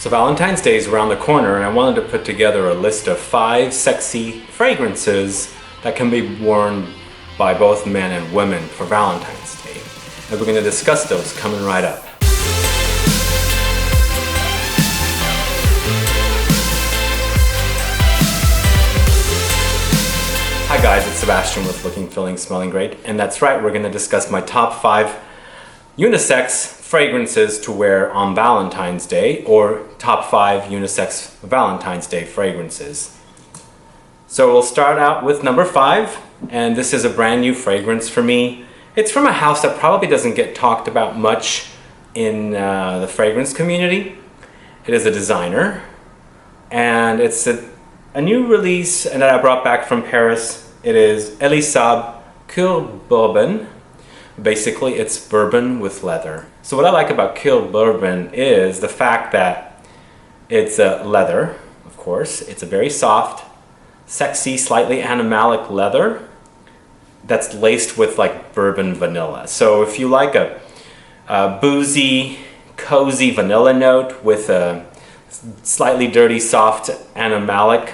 So Valentine's Day is around the corner, and I wanted to put together a list of 5 sexy fragrances that can be worn by both men and women for Valentine's Day. And we're going to discuss those coming right up. Hi guys, it's Sebastian with Looking, Feeling, Smelling Great. And that's right, we're going to discuss my top 5 unisex fragrances to wear on Valentine's Day, or top 5 unisex Valentine's Day fragrances. So we'll start out with number 5, and this is a brand new fragrance for me. It's from a house that probably doesn't get talked about much in the fragrance community. It is a designer, and it's a new release and that I brought back from Paris. It is Elie Saab Cœur Bourbon. Basically, it's bourbon with leather. So what I like about Cœur Bourbon is the fact that it's leather, of course. It's a very soft, sexy, slightly animalic leather that's laced with like bourbon vanilla. So if you like a boozy, cozy vanilla note with a slightly dirty, soft, animalic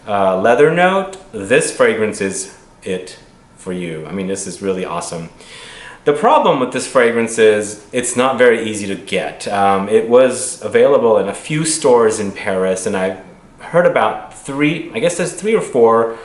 leather note, this fragrance is it for you. I mean, this is really awesome. The problem with this fragrance is it's not very easy to get. It was available in a few stores in Paris, and I've heard about 3, I guess there's 3 or 4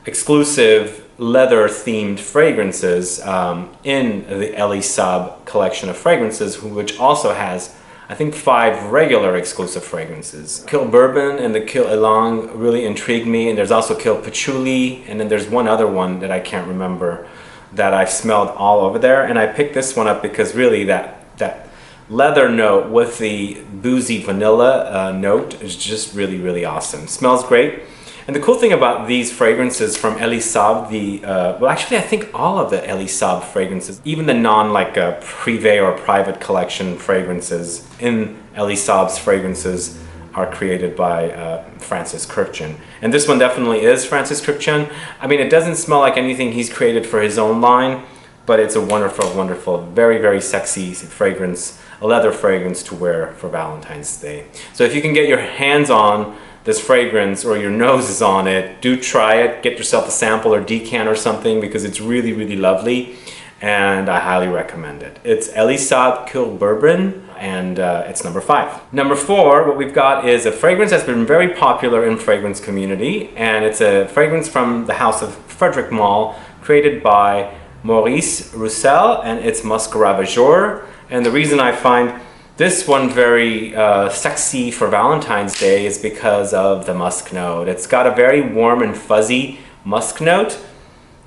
exclusive leather themed fragrances in the Elie Saab collection of fragrances, which also has, I think, 5 regular exclusive fragrances. Cœur Bourbon and the Cœur Élan really intrigued me, and there's also Cœur Patchouli, and then there's one other one that I can't remember that I've smelled all over there. And I picked this one up because really that leather note with the boozy vanilla note is just really, really awesome. Smells great. And the cool thing about these fragrances from Elie Saab, well, actually I think all of the Elie Saab fragrances, even the privé or private collection fragrances in Elie Saab's fragrances are created by Francis Kurkdjian. And this one definitely is Francis Kurkdjian. I mean, it doesn't smell like anything he's created for his own line, but it's a wonderful, wonderful, very, very sexy fragrance, a leather fragrance to wear for Valentine's Day. So if you can get your hands on this fragrance, or your nose is on it, do try it. Get yourself a sample or decant or something, because it's really, really lovely, and I highly recommend it. It's Elie Saab Cœur Bourbon, and it's number 5. Number 4, what we've got is a fragrance that's been very popular in fragrance community, and it's a fragrance from the house of Frédéric Malle, created by Maurice Roussel, and it's Musc Ravageur. And the reason I find this one very sexy for Valentine's Day is because of the musk note. It's got a very warm and fuzzy musk note,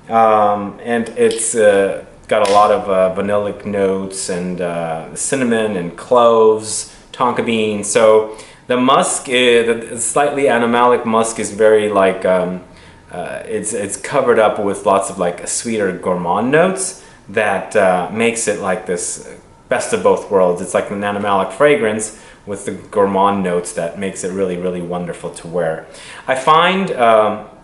and it's got a lot of vanillic notes and cinnamon and cloves, tonka bean. So the musk, the slightly animalic musk, is very like it's covered up with lots of like sweeter gourmand notes that makes it like this best of both worlds. It's like an animalic fragrance with the gourmand notes that makes it really, really wonderful to wear. I find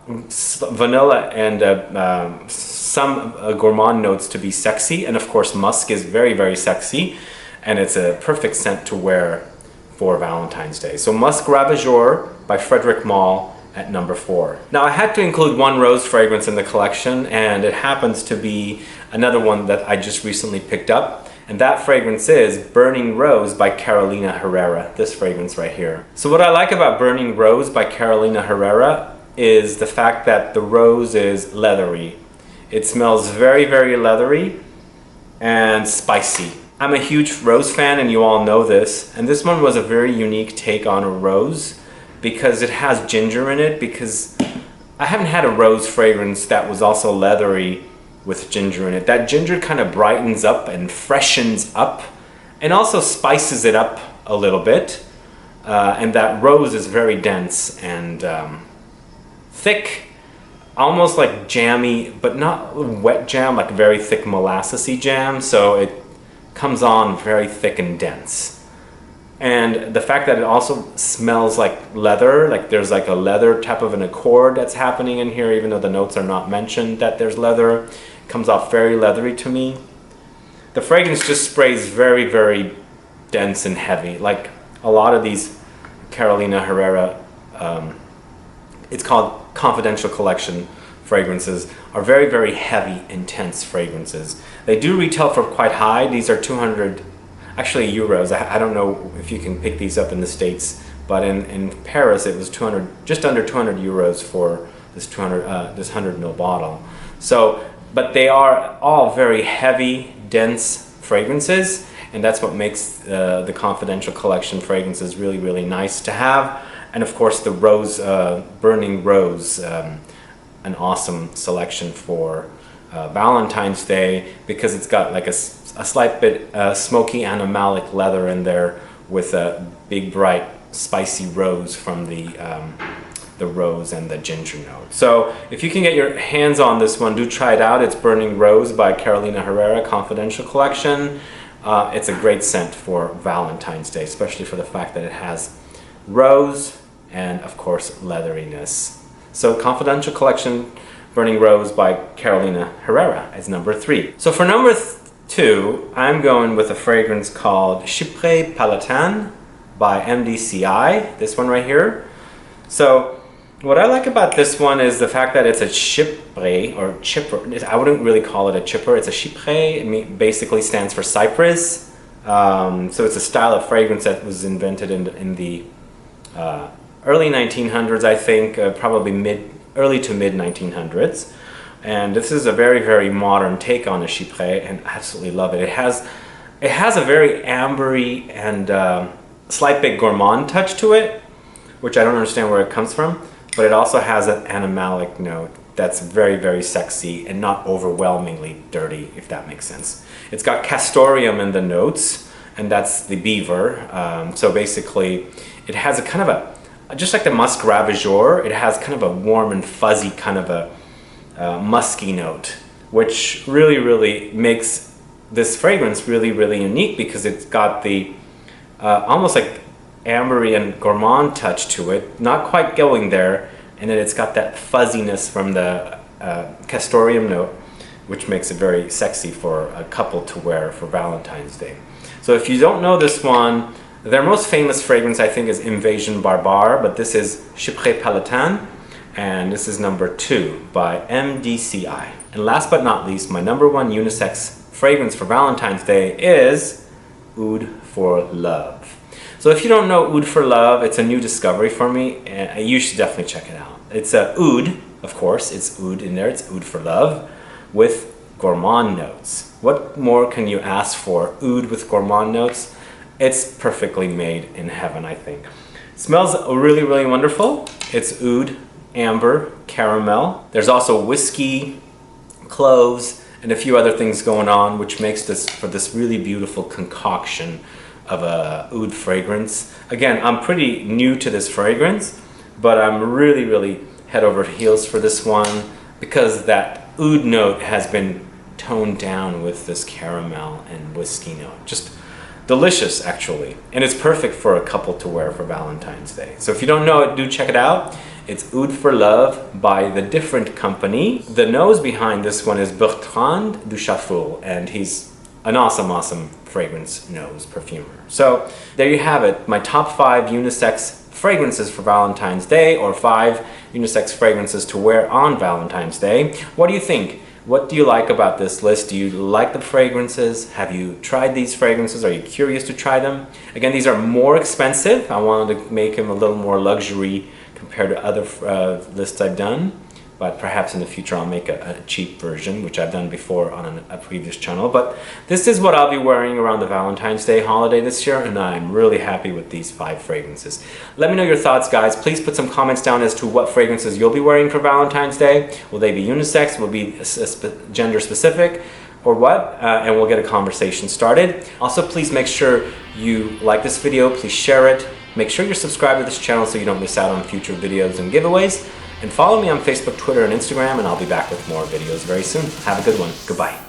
vanilla and some gourmand notes to be sexy, and of course musk is very, very sexy, and it's a perfect scent to wear for Valentine's Day. So Musc Ravageur by Frédéric Malle at number 4. Now I had to include one rose fragrance in the collection, and it happens to be another one that I just recently picked up. And that fragrance is Burning Rose by Carolina Herrera, this fragrance right here. So what I like about Burning Rose by Carolina Herrera is the fact that the rose is leathery. It smells very, very leathery and spicy. I'm a huge rose fan, and you all know this. And this one was a very unique take on a rose because it has ginger in it, because I haven't had a rose fragrance that was also leathery with ginger in it. That ginger kind of brightens up and freshens up and also spices it up a little bit. And that rose is very dense and thick, almost like jammy, but not wet jam, like very thick molassesy jam. So it comes on very thick and dense. And the fact that it also smells like leather, like there's like a leather type of an accord that's happening in here, even though the notes are not mentioned that there's leather, it comes off very leathery to me. The fragrance just sprays very, very dense and heavy. Like a lot of these Carolina Herrera, it's called Confidential Collection fragrances, are very, very heavy, intense fragrances. They do retail for quite high. These are 200, actually euros. I don't know if you can pick these up in the States, but in Paris it was 200, just under 200 euros for this 100 ml bottle. So, but they are all very heavy, dense fragrances, and that's what makes the Confidential Collection fragrances really, really nice to have. And of course the rose, Burning Rose, an awesome selection for Valentine's Day, because it's got like a slight bit smoky animalic leather in there with a big bright spicy rose from the rose and the ginger note. So if you can get your hands on this one, do try it out. It's Burning Rose by Carolina Herrera, Confidential Collection. It's a great scent for Valentine's Day, especially for the fact that it has rose and of course leatheriness. So Confidential Collection Burning Rose by Carolina Herrera is number 3. So for number 2, I'm going with a fragrance called Chypre Palatine by MDCI, this one right here. So what I like about this one is the fact that it's a Chypre, or chipper. I wouldn't really call it a chipper, it's a Chypre. It basically stands for cypress. So it's a style of fragrance that was invented in the early 1900s, I think, probably early to mid 1900s. And this is a very, very modern take on a Chypre, and I absolutely love it. It has a very ambery and slight bit gourmand touch to it, which I don't understand where it comes from, but it also has an animalic note that's very, very sexy and not overwhelmingly dirty, if that makes sense. It's got castoreum in the notes, and that's the beaver. So basically, it has a kind of just like the Musk Ravageur, it has kind of a warm and fuzzy kind of a musky note, which really, really makes this fragrance really, really unique, because it's got the almost like ambery and gourmand touch to it, not quite going there, and then it's got that fuzziness from the castoreum note, which makes it very sexy for a couple to wear for Valentine's Day. So if you don't know this one, their most famous fragrance, I think, is Invasion Barbare, but this is Chypre Palatine, and this is number 2 by MDCI. And last but not least, my number 1 unisex fragrance for Valentine's Day is Oud for Love. So if you don't know Oud for Love, it's a new discovery for me, and you should definitely check it out. It's a oud, of course, it's oud in there, it's Oud for Love, with gourmand notes. What more can you ask for? Oud with gourmand notes? It's perfectly made in heaven, I think. It smells really, really wonderful. It's oud, amber, caramel. There's also whiskey, cloves, and a few other things going on, which makes this for this really beautiful concoction of a oud fragrance. Again, I'm pretty new to this fragrance, but I'm really, really head over heels for this one, because that oud note has been toned down with this caramel and whiskey note. Just delicious, actually, and it's perfect for a couple to wear for Valentine's Day. So if you don't know it, do check it out. It's Oud for Love by the different company. The nose behind this one is Bertrand Duchaffoul, and he's an awesome, awesome fragrance nose perfumer. So there you have it, my top 5 unisex fragrances for Valentine's Day, or 5 unisex fragrances to wear on Valentine's Day. What do you think? What do you like about this list? Do you like the fragrances? Have you tried these fragrances? Are you curious to try them? Again, these are more expensive. I wanted to make them a little more luxury compared to other lists I've done. But perhaps in the future I'll make a cheap version, which I've done before on a previous channel. But this is what I'll be wearing around the Valentine's Day holiday this year, and I'm really happy with these 5 fragrances. Let me know your thoughts, guys. Please put some comments down as to what fragrances you'll be wearing for Valentine's Day. Will they be unisex? Will they be gender specific? Or what? And we'll get a conversation started. Also, please make sure you like this video. Please share it. Make sure you're subscribed to this channel so you don't miss out on future videos and giveaways. And follow me on Facebook, Twitter, and Instagram, and I'll be back with more videos very soon. Have a good one. Goodbye.